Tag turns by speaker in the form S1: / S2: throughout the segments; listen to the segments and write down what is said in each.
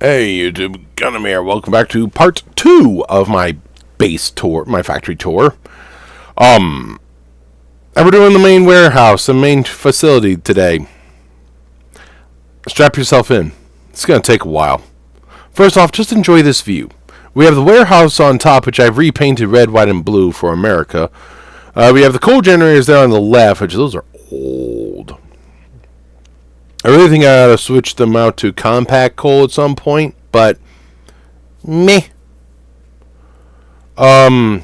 S1: Hey YouTube, Gunham here. Welcome back to part 2 of my base tour, my factory tour. And we're doing the main warehouse, the main facility today. Strap yourself in. It's going to take a while. First off, just enjoy this view. We have the warehouse on top, which I've repainted red, white, and blue for America. We have the coal generators there on the left, which those are old. I really think I ought to switch them out to compact coal at some point, but meh. And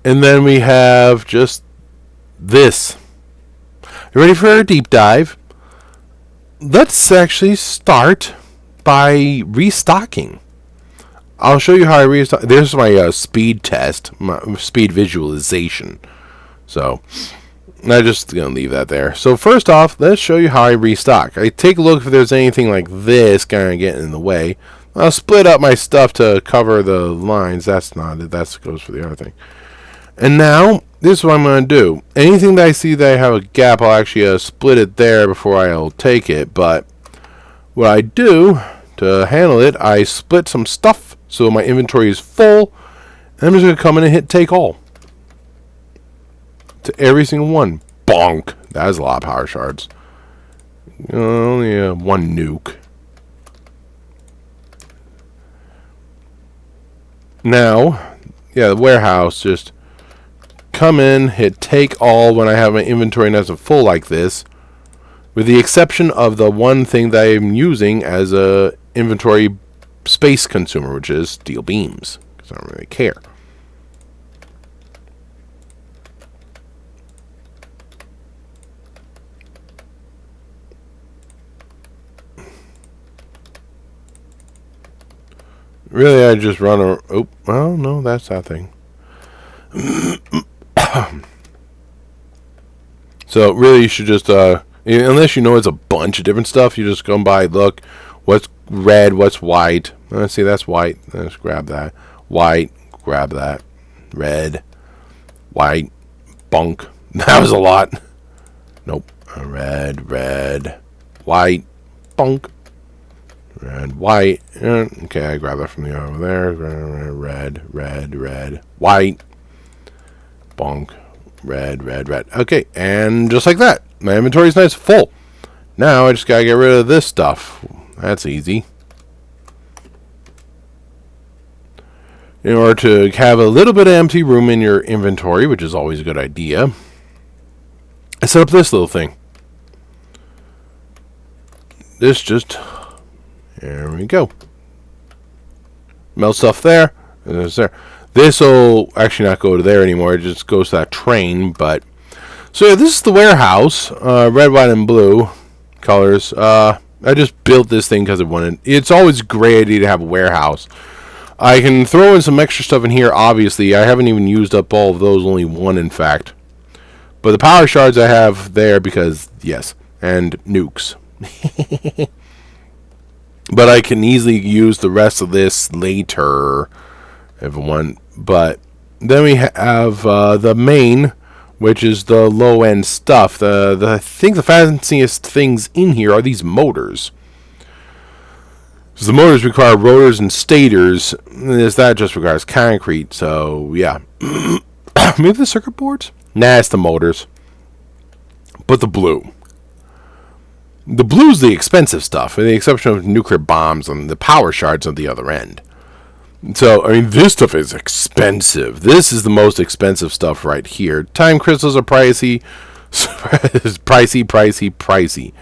S1: then we have just this. You ready for a deep dive? Let's actually start by restocking. I'll show you how I restock. There's my speed test, my speed visualization. So I'm just going to leave that there. So first off, let's show you how I restock. I take a look if there's anything like this kind of getting in the way. I'll split up my stuff to cover the lines. That's not it. That goes for the other thing. And now, this is what I'm going to do. Anything that I see that I have a gap, I'll actually split it there before I'll take it. But what I do to handle it, I split some stuff so my inventory is full. And I'm just going to come in and hit take all. To every single one. Bonk. That is a lot of power shards. Only one nuke. Now, yeah, the warehouse, just come in, hit take all when I have my inventory nice and full like this. With the exception of the one thing that I'm using as a inventory space consumer, which is steel beams. Because I don't really care. Really, I just run a... Oh, well, no, that's that thing. So, really, you should just... unless you know it's a bunch of different stuff, you just come by, look, what's red, what's white. Let's see, that's white. Let's grab that. White, grab that. Red, white, bunk. That was a lot. Nope. Red, white, bunk. Red, white. Okay, I grab that from the over there. Red, white. Bonk. Red. Okay, and just like that. My inventory is nice full. Now I just gotta get rid of this stuff. That's easy. In order to have a little bit of empty room in your inventory, which is always a good idea, I set up this little thing. This just... There we go. Melt stuff there. And there's there. This will actually not go to there anymore. It just goes to that train. But so yeah, this is the warehouse. Red, white, and blue colors. I just built this thing because I wanted. It's always a great idea to have a warehouse. I can throw in some extra stuff in here. Obviously, I haven't even used up all of those. Only one, in fact. But the power shards I have there because yes, and nukes. But I can easily use the rest of this later if I want. But then we have the main, which is the low-end stuff. I think the fanciest things in here are these motors. So the motors require rotors and stators. That just requires concrete. So, yeah. Maybe the circuit boards? Nah, it's the motors. But the blue. The blue's the expensive stuff, with the exception of nuclear bombs and the power shards on the other end. So, I mean, this stuff is expensive. This is the most expensive stuff right here. Time crystals are pricey. pricey.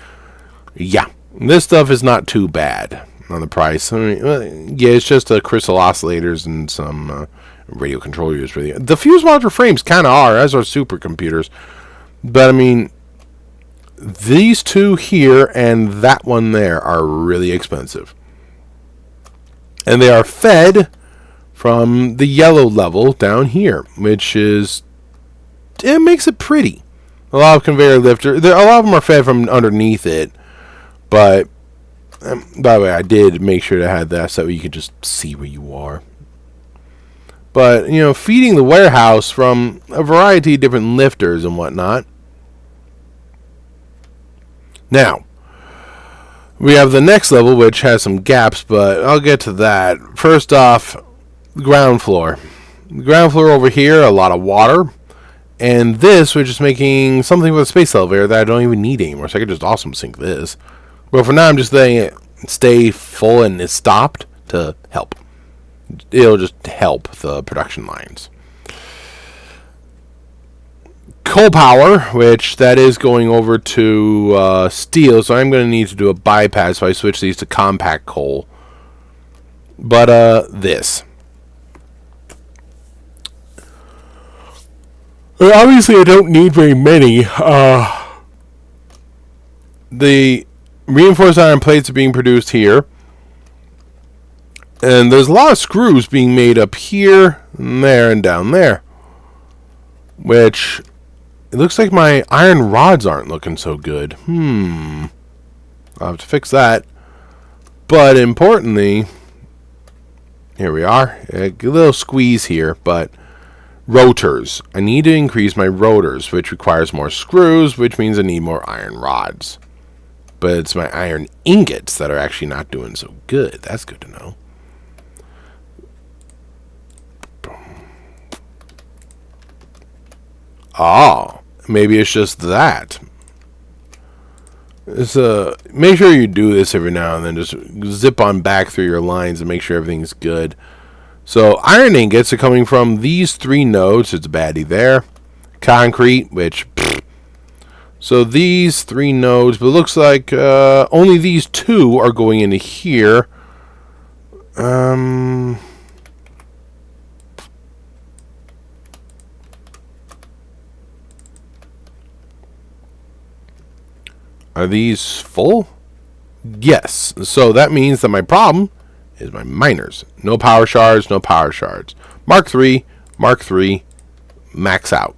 S1: Yeah, this stuff is not too bad on the price. I mean, yeah, it's just crystal oscillators and some radio controllers. Really, the fuse module frames kind of are, as are supercomputers. But I mean, these two here and that one there are really expensive. And they are fed from the yellow level down here, which is... It makes it pretty. A lot of conveyor lifters... A lot of them are fed from underneath it. But, by the way, I did make sure to have that so you could just see where you are. But, you know, feeding the warehouse from a variety of different lifters and whatnot. Now, We have the next level, which has some gaps, but I'll get to that. First off, ground floor. The ground floor over here, a lot of water. And this, which is making something with a space elevator that I don't even need anymore, so I could just awesome sink this. But for now, I'm just letting it stay full and it's stopped to help. It'll just help the production lines. Coal power, which that is going over to steel, so I'm going to need to do a bypass if I switch these to compact coal. But this. Obviously, I don't need very many. The reinforced iron plates are being produced here. And there's a lot of screws being made up here, and there, and down there. Which, it looks like my iron rods aren't looking so good. I'll have to fix that. But importantly, here we are. A little squeeze here, but rotors. I need to increase my rotors, which requires more screws, which means I need more iron rods. But it's my iron ingots that are actually not doing so good. That's good to know. Oh, maybe it's just that. It's make sure you do this every now and then. Just zip on back through your lines and make sure everything's good. So iron ingots are coming from these 3 nodes. It's a baddie there. Concrete, which... So these 3 nodes, but it looks like only these 2 are going into here. Are these full? Yes. So that means that my problem is my miners. No power shards, no power shards. Mark 3, Mark 3, max out.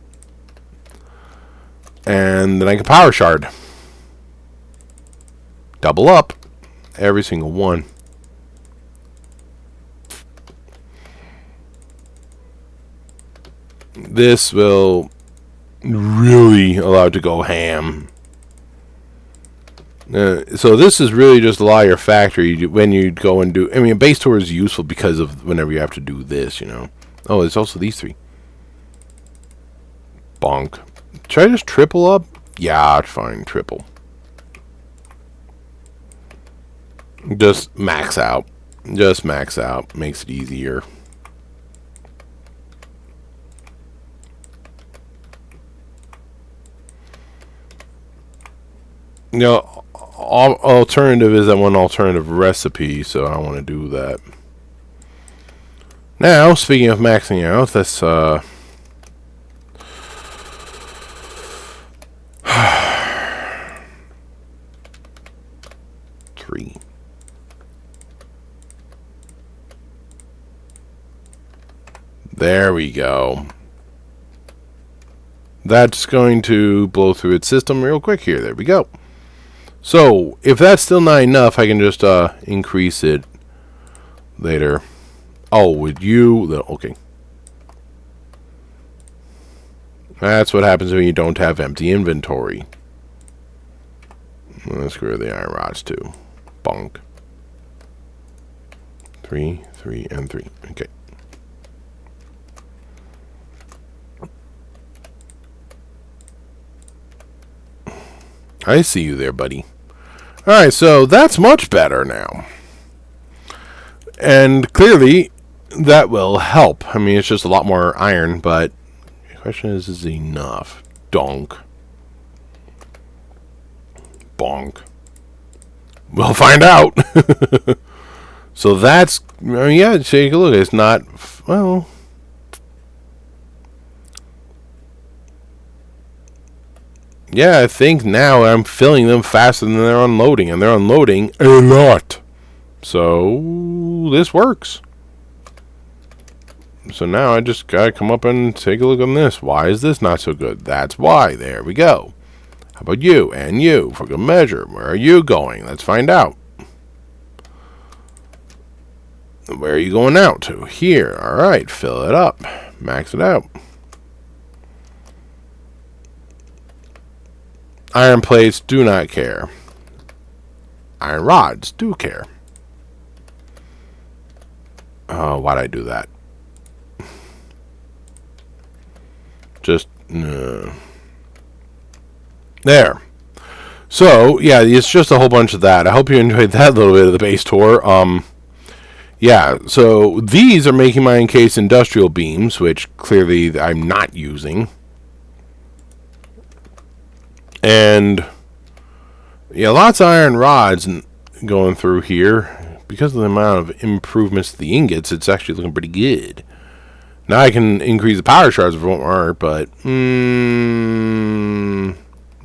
S1: And then I can power shard. Double up. Every single one. This will really allow it to go ham. So this is really just allow your factory when you go and do... I mean, a base tour is useful because of whenever you have to do this, you know. Oh, there's also these 3. Bonk. Should I just triple up? Yeah, fine, triple. Just max out. Just max out. Makes it easier. You know, alternative is that one alternative recipe, so I don't want to do that. Now, speaking of maxing out, let's 3. There we go. That's going to blow through its system real quick here. There we go. So, if that's still not enough, I can just increase it later. Oh, would you... Okay. That's what happens when you don't have empty inventory. Let's screw the iron rods too. Bonk. 3, 3, and 3. Okay. I see you there, buddy. Alright, so that's much better now. And clearly, that will help. I mean, it's just a lot more iron, but the question is it enough? Donk. Bonk. We'll find out. So that's... yeah, take a look. It's not... Well... Yeah, I think now I'm filling them faster than they're unloading, and they're unloading a lot. So, this works. So now I just gotta come up and take a look on this. Why is this not so good? That's why. There we go. How about you and you for good measure? Where are you going? Let's find out. Where are you going out to? Here. Alright, fill it up. Max it out. Iron plates do not care. iron rods do care. Oh, why'd I do that? Just there. So yeah, it's just a whole bunch of that. I hope you enjoyed that little bit of the base tour. Yeah, so these are making my encased industrial beams, which clearly I'm not using. And yeah, lots of iron rods going through here. Because of the amount of improvements to the ingots, it's actually looking pretty good. Now I can increase the power shards if it won't work, but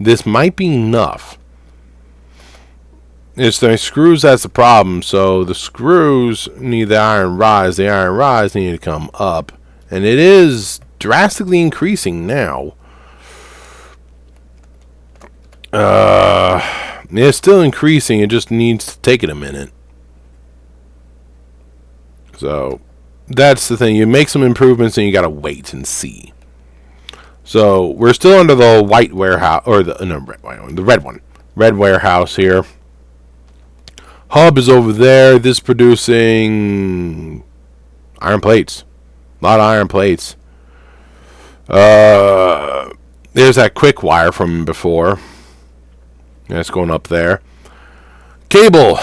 S1: this might be enough. It's the screws that's the problem. So the screws need the iron rods. The iron rods need to come up. And it is drastically increasing now. It's still increasing. It just needs to take it a minute. So that's the thing. You make some improvements and you gotta wait and see. So we're still under the white warehouse, or the red one. Red warehouse here. Hub is over there. This is producing iron plates. A lot of iron plates. There's that quick wire from before. That's going up there. Cable,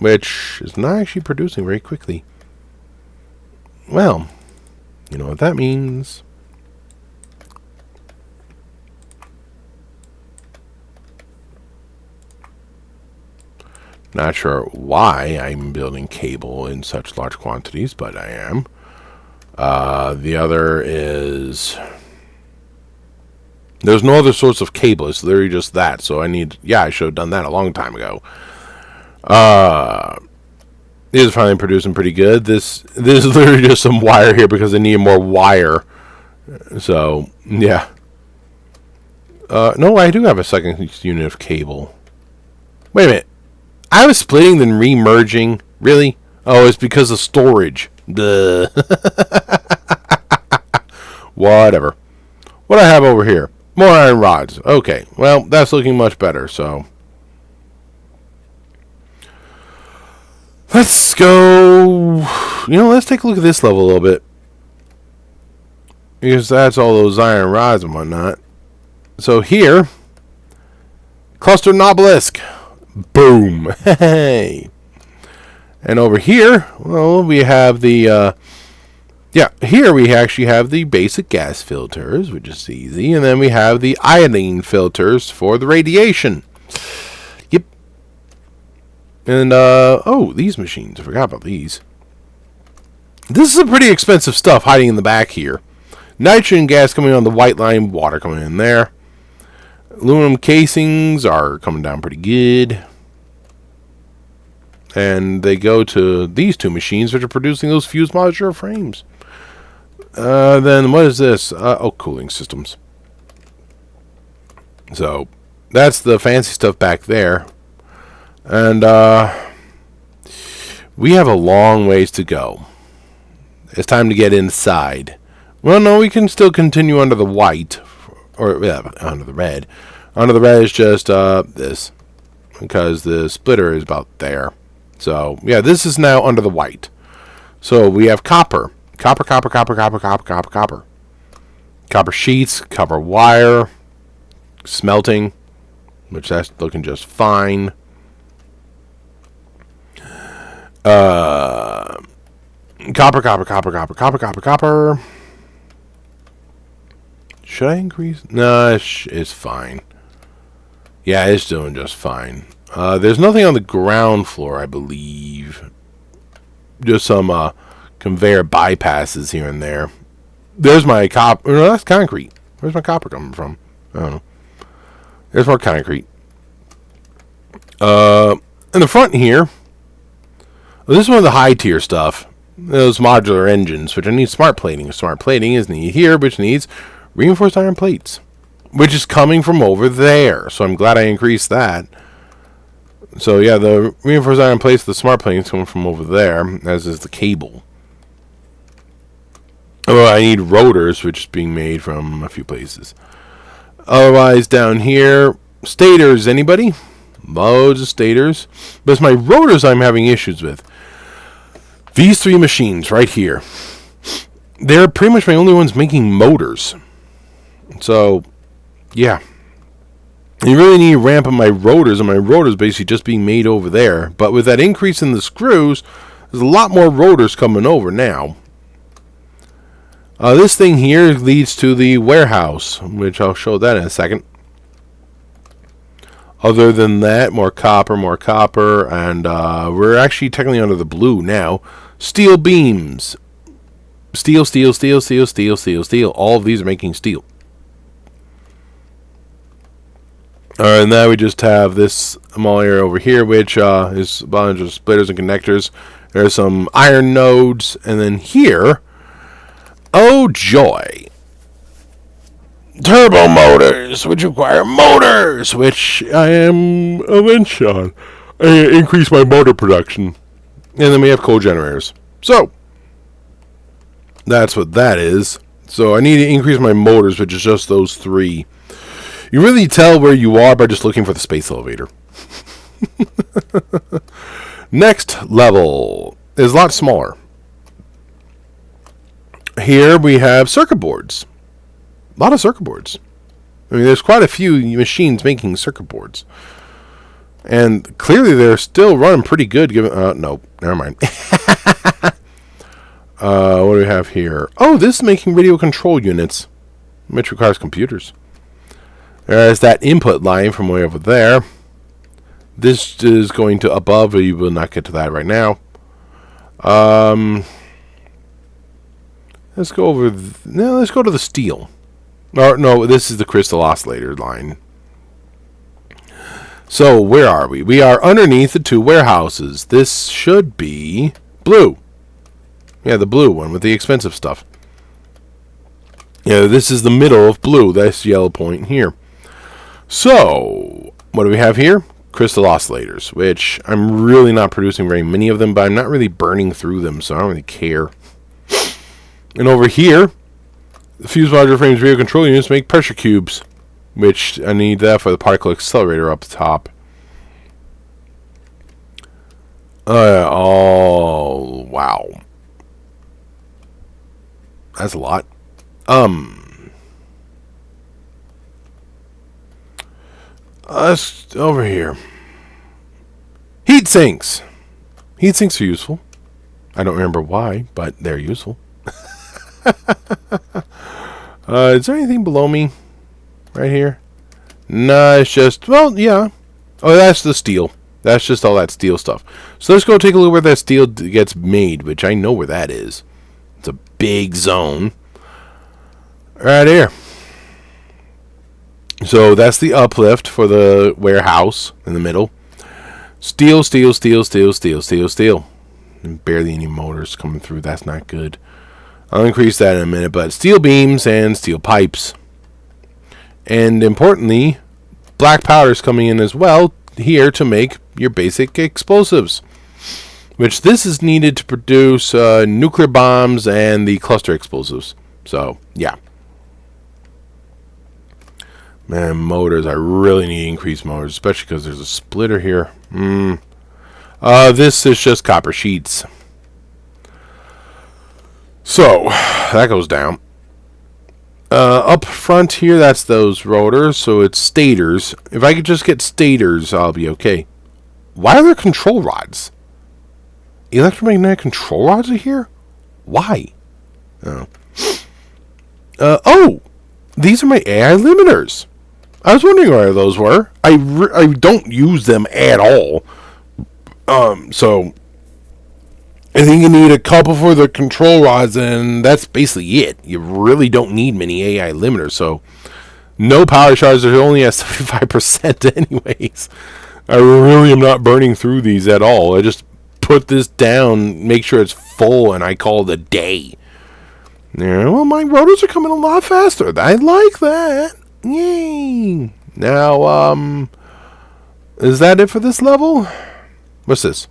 S1: which is not actually producing very quickly. Well, you know what that means. Not sure why I'm building cable in such large quantities, but I am. The other is... There's no other source of cable. It's literally just that. So I need... Yeah, I should have done that a long time ago. It is finally producing pretty good. This is literally just some wire here because I need more wire. So, yeah. No, I do have a second unit of cable. Wait a minute. I was splitting then re-merging. Really? Oh, it's because of storage. Duh. Whatever. What do I have over here? More iron rods. Okay. Well, that's looking much better, so. Let's go. Let's take a look at this level a little bit. Because that's all those iron rods and whatnot. So here. Cluster obelisk. Boom. Hey. And over here, well, we have the, here we actually have the basic gas filters, which is easy. And then we have the iodine filters for the radiation. Yep. And, these machines. I forgot about these. This is some pretty expensive stuff hiding in the back here. Nitrogen gas coming on the white line, water coming in there. Aluminum casings are coming down pretty good. And they go to these two machines, which are producing those fused modular frames. Then what is this? Cooling systems. So that's the fancy stuff back there. And we have a long ways to go. It's time to get inside. Well, no, we can still continue under the white. Or, under the red. Under the red is just this. Because the splitter is about there. So, yeah, this is now under the white. So, we have copper. Copper. Copper sheets, copper wire, smelting, which that's looking just fine. Copper. Should I increase? No, it's fine. Yeah, it's doing just fine. There's nothing on the ground floor, I believe. Just some conveyor bypasses here and there. There's my copper. No, that's concrete. Where's my copper coming from? I don't know. There's more concrete. In the front here, this is one of the high tier stuff. Those modular engines, which I need smart plating. Smart plating is needed here, which needs reinforced iron plates, which is coming from over there. So I'm glad I increased that. So yeah, the reinforced iron plates, the smart plating is coming from over there, as is the cable. Oh, I need rotors, which is being made from a few places. Otherwise, down here, stators, anybody? Loads of stators. But it's my rotors I'm having issues with. These three machines right here. They're pretty much my only ones making motors. So, yeah. You really need to ramp up my rotors, and my rotors basically just being made over there. But with that increase in the screws, there's a lot more rotors coming over now. This thing here leads to the warehouse, which I'll show that in a second. Other than that, more copper, and we're actually technically under the blue now. Steel beams. Steel. All of these are making steel. And now we just have this small area over here, which is a bunch of splitters and connectors. There's some iron nodes, and then here, oh joy, turbo motors, which require motors, which I am a wrench on. I increase my motor production. And then we have coal generators. So, that's what that is. So I need to increase my motors, which is just those three. You really tell where you are by just looking for the space elevator. Next level is a lot smaller. Here we have circuit boards. A lot of circuit boards. I mean, there's quite a few machines making circuit boards. And clearly they're still running pretty good given... no, never mind. What do we have here? Oh, this is making radio control units, which requires computers. There's that input line from way over there. This is going to above. You will not get to that right now. Let's go over. Let's go to the steel. No, this is the crystal oscillator line. So where are we? We are underneath the two warehouses. This should be blue. Yeah, the blue one with the expensive stuff. Yeah, this is the middle of blue. That's yellow point here. So, what do we have here? Crystal oscillators, which I'm really not producing very many of them, but I'm not really burning through them, so I don't really care. And over here, the fuse module frames radio control units make pressure cubes, which I need that for the particle accelerator up the top. Oh, wow. That's a lot. Over here. Heat sinks. Heat sinks are useful. I don't remember why, but they're useful. Is there anything below me? Right here? No, it's just... Well, yeah. Oh, that's the steel. That's just all that steel stuff. So let's go take a look where that steel gets made, which I know where that is. It's a big zone. Right here. So that's the uplift for the warehouse in the middle. Steel. And barely any motors coming through. That's not good. I'll increase that in a minute. But steel beams and steel pipes. And importantly, black powder is coming in as well here to make your basic explosives. Which this is needed to produce nuclear bombs and the cluster explosives. So, yeah. Man, motors. I really need to increase motors, especially because there's a splitter here. This is just copper sheets. So, that goes down. Up front here, that's those rotors, so it's stators. If I could just get stators, I'll be okay. Why are there control rods? Electromagnetic control rods are here? Why? Oh! These are my AI limiters. I was wondering where those were. I don't use them at all. So I think you need a couple for the control rods, and that's basically it. You really don't need many AI limiters. So no power charges are only at 75% anyways. I really am not burning through these at all. I just put this down, make sure it's full, and I call it a day. Yeah, well, my rotors are coming a lot faster. I like that. Yay! Now, is that it for this level? What's this?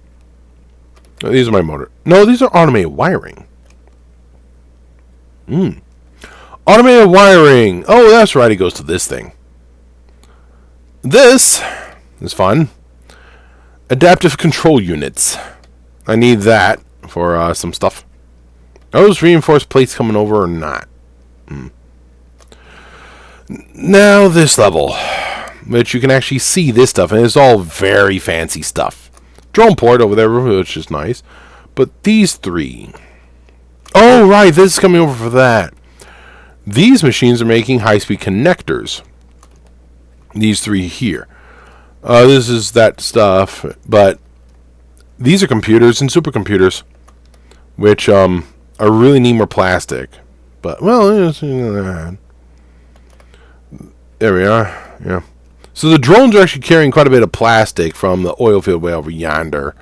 S1: Oh, these are my motor. No, these are automated wiring. Automated wiring. Oh, that's right. It goes to this thing. This is fun. Adaptive control units. I need that for some stuff. Are those reinforced plates coming over or not? Now this level, which you can actually see this stuff, and it's all very fancy stuff. Drone port over there, which is nice. But these three. Oh, right, this is coming over for that. These machines are making high-speed connectors. These three here. This is that stuff, but these are computers and supercomputers, which I really need more plastic. But, well, there we are. Yeah. So the drones are actually carrying quite a bit of plastic from the oil field way over yonder.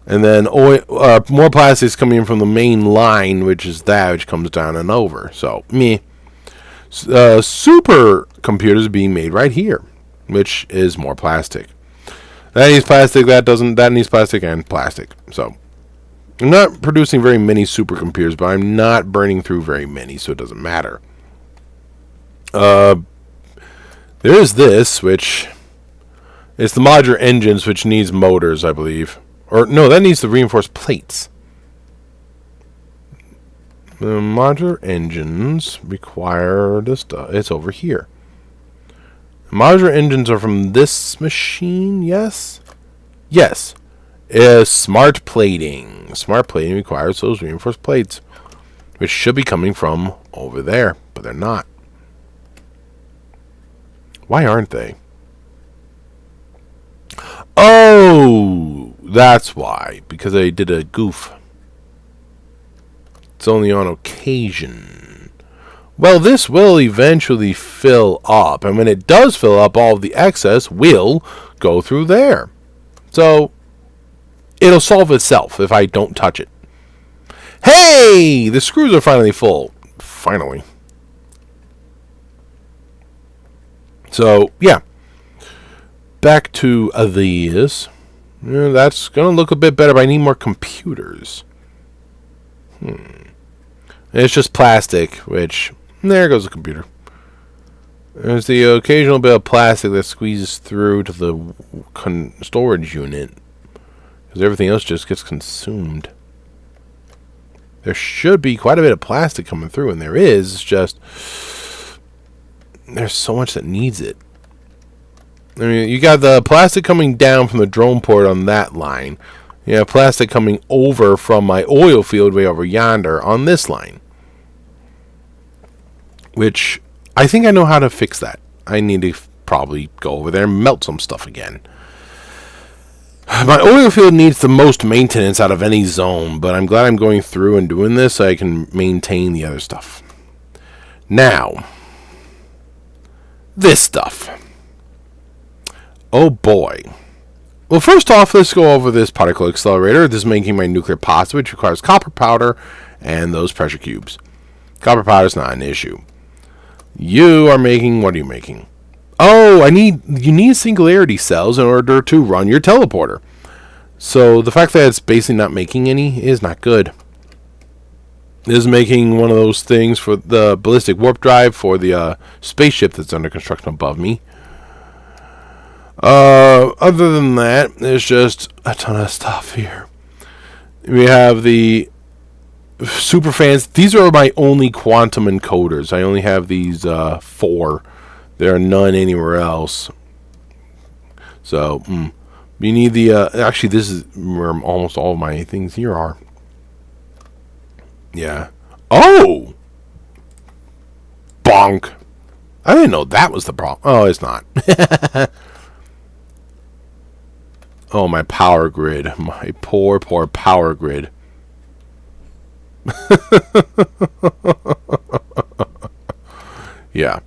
S1: And then more plastic is coming in from the main line, which is that, which comes down and over. So, super computers being made right here, which is more plastic. That needs plastic, that needs plastic and plastic. So, I'm not producing very many supercomputers, but I'm not burning through very many, so it doesn't matter. There is this, which is the modular engines, which needs motors, I believe. Or, no, that needs the reinforced plates. The modular engines require this stuff. It's over here. Modular engines are from this machine, yes? Yes. Smart plating. Smart plating requires those reinforced plates, which should be coming from over there, but they're not. Why aren't they? Oh, that's why. Because I did a goof. It's only on occasion. Well, this will eventually fill up. And when it does fill up, all of the excess will go through there. So, it'll solve itself if I don't touch it. Hey! The screws are finally full. Finally. So, yeah. Back to these. Yeah, that's going to look a bit better, but I need more computers. It's just plastic, which... There goes the computer. There's the occasional bit of plastic that squeezes through to the storage unit. Because everything else just gets consumed. There should be quite a bit of plastic coming through, and there is. It's just... There's so much that needs it. I mean, you got the plastic coming down from the drone port on that line. You have plastic coming over from my oil field way over yonder on this line. Which, I think I know how to fix that. I need to probably go over there and melt some stuff again. My oil field needs the most maintenance out of any zone, but I'm glad I'm going through and doing this so I can maintain the other stuff. Now, this stuff. Oh boy. Well, first off, let's go over this particle accelerator. This is making my nuclear pots, which requires copper powder and those pressure cubes. Copper powder is not an issue. You are making... What are you making? Oh, you need singularity cells in order to run your teleporter. So the fact that it's basically not making any is not good. It is making one of those things for the ballistic warp drive for the spaceship that's under construction above me. Other than that, there's just a ton of stuff here. We have the super fans. These are my only quantum encoders. I only have these 4. There are none anywhere else. So, you need the... actually, this is where almost all of my things here are. Yeah. Oh! Bonk. I didn't know that was the problem. Oh, it's not. Oh, my power grid. My poor, poor power grid. Yeah.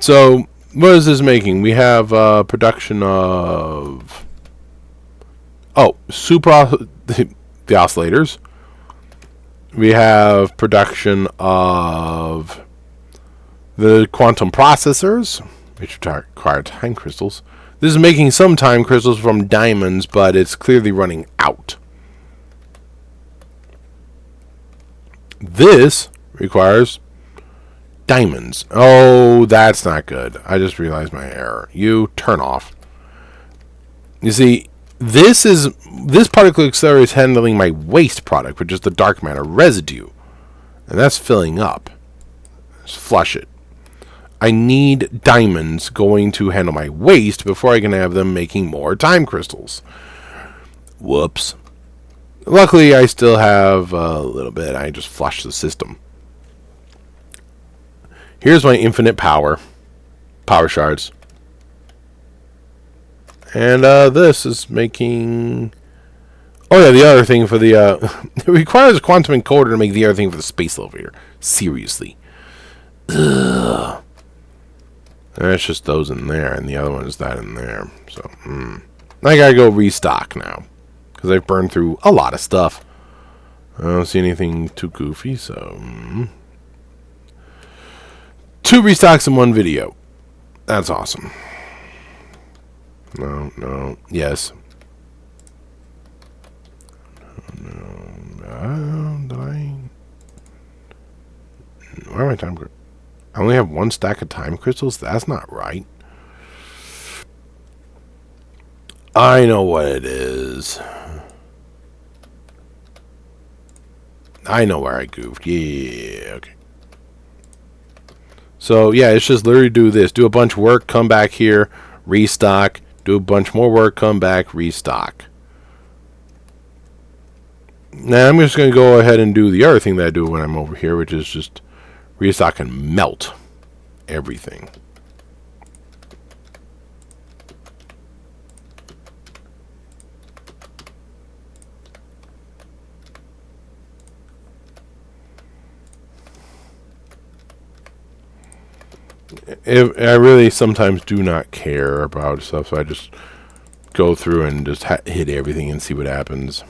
S1: So, what is this making? We have production of... Oh, the oscillators. We have production of the quantum processors, which require time crystals. This is making some time crystals from diamonds, but it's clearly running out. This requires diamonds. Oh, that's not good. I just realized my error. You turn off. You see, This particle accelerator is handling my waste product, which is the dark matter residue. And that's filling up. Let's flush it. I need diamonds going to handle my waste before I can have them making more time crystals. Whoops. Luckily, I still have a little bit. I just flushed the system. Here's my infinite power. Power shards. And this is making... Oh yeah, the other thing for the... it requires a quantum encoder to make the other thing for the space elevator. Seriously. Ugh. That's just those in there, and the other one is that in there. So, I gotta go restock now. Because I've burned through a lot of stuff. I don't see anything too goofy, so... 2 restocks in 1 video. That's awesome. No, yes. No, did I... Where are my time... I only have 1 stack of time crystals? That's not right. I know what it is. I know where I goofed. Yeah, okay. So, yeah, it's just literally do this. Do a bunch of work, come back here, restock. Do a bunch more work, come back, restock. Now, I'm just going to go ahead and do the other thing that I do when I'm over here, which is just restock and melt everything. I really sometimes do not care about stuff, so I just go through and just hit everything and see what happens.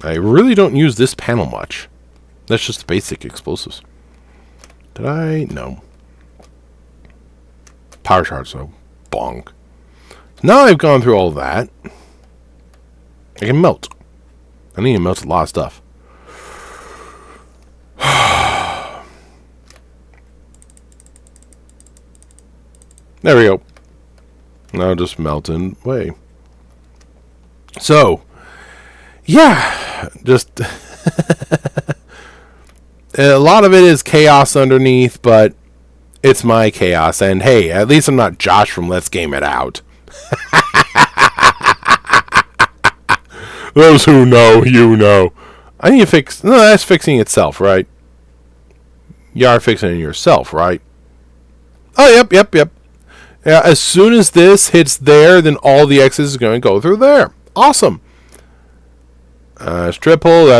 S1: I really don't use this panel much. That's just basic explosives. Did I? No. Power charge, so bonk. Now I've gone through all that, I can melt. I need to melt a lot of stuff. There we go. Now just melting away. So, yeah, just a lot of it is chaos underneath, but it's my chaos. And hey, at least I'm not Josh from Let's Game It Out. Those who know, you know. I need to fix... No, that's fixing itself, right? You are fixing it yourself, right? Oh, yep. Yeah, as soon as this hits there, then all the X's is going to go through there. Awesome. That's triple.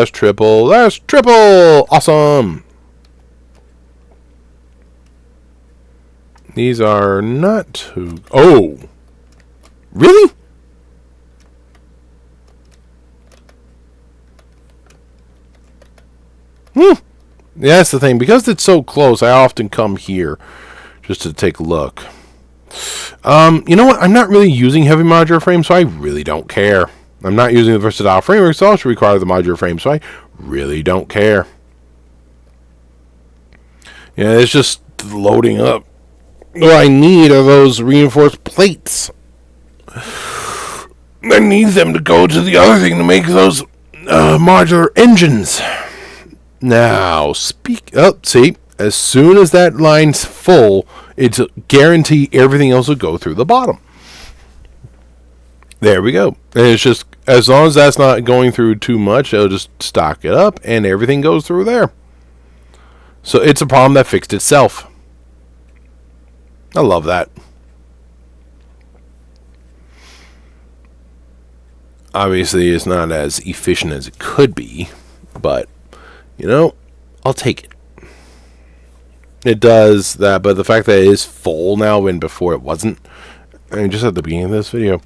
S1: Awesome. These are not too... Oh. Really? Yeah, that's the thing. Because it's so close, I often come here just to take a look. You know what? I'm not really using heavy modular frame, so I really don't care. I'm not using the versatile framework, so it also requires the modular frame, so I really don't care. Yeah, it's just loading up. What I need are those reinforced plates. I need them to go to the other thing to make those modular engines. Now, see, as soon as that line's full, it's a guarantee everything else will go through the bottom. There we go. And it's just, as long as that's not going through too much, it'll just stock it up, and everything goes through there. So it's a problem that fixed itself. I love that. Obviously, it's not as efficient as it could be, but, you know, I'll take it. It does that, but the fact that it is full now when before it wasn't, I mean, just at the beginning of this video.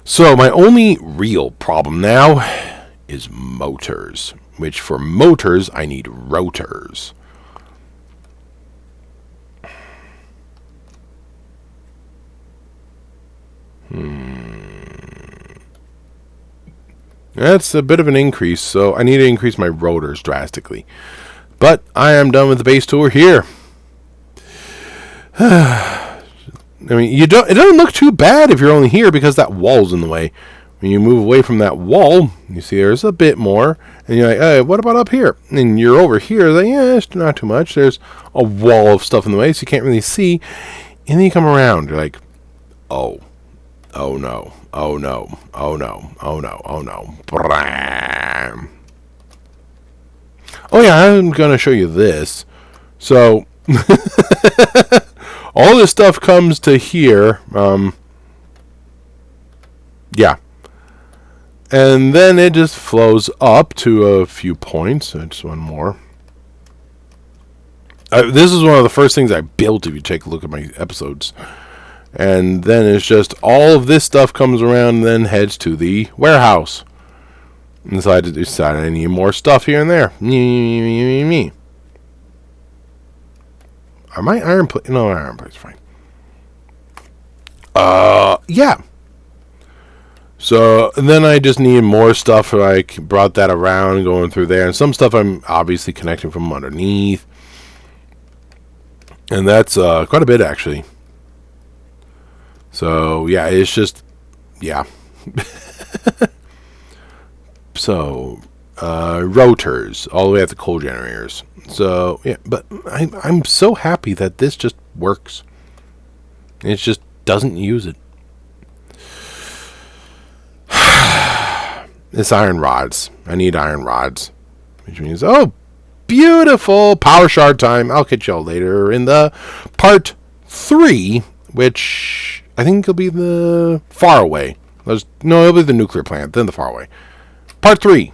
S1: So my only real problem now is motors, which for motors I need rotors. That's a bit of an increase, so I need to increase my rotors drastically. But I am done with the base tour here. I mean, it doesn't look too bad if you're only here because that wall's in the way. When you move away from that wall, you see there's a bit more, and you're like, hey, what about up here? And you're over here, like, yeah, it's not too much. There's a wall of stuff in the way, so you can't really see. And then you come around, you're like, oh no, oh no, oh no, oh no, oh no. Bram. Oh yeah, I'm gonna show you this. So all this stuff comes to here. Yeah. And then it just flows up to a few points. Just one more. This is one of the first things I built, if you take a look at my episodes. And then it's just all of this stuff comes around and then heads to the warehouse. And so I decided I need more stuff here and there. Me. Are my iron plates? No, iron plates fine. Yeah. So then I just need more stuff. Like brought that around, going through there, and some stuff I'm obviously connecting from underneath, and that's quite a bit actually. So yeah, it's just yeah. So rotors all the way at the coal generators. So yeah, but I'm so happy that this just works. It just doesn't use it. It's iron rods. I need iron rods. Which means, oh, beautiful power shard time. I'll catch y'all later in the part 3, which I think will be the far away. No, it'll be the nuclear plant, then the far away. Part 3.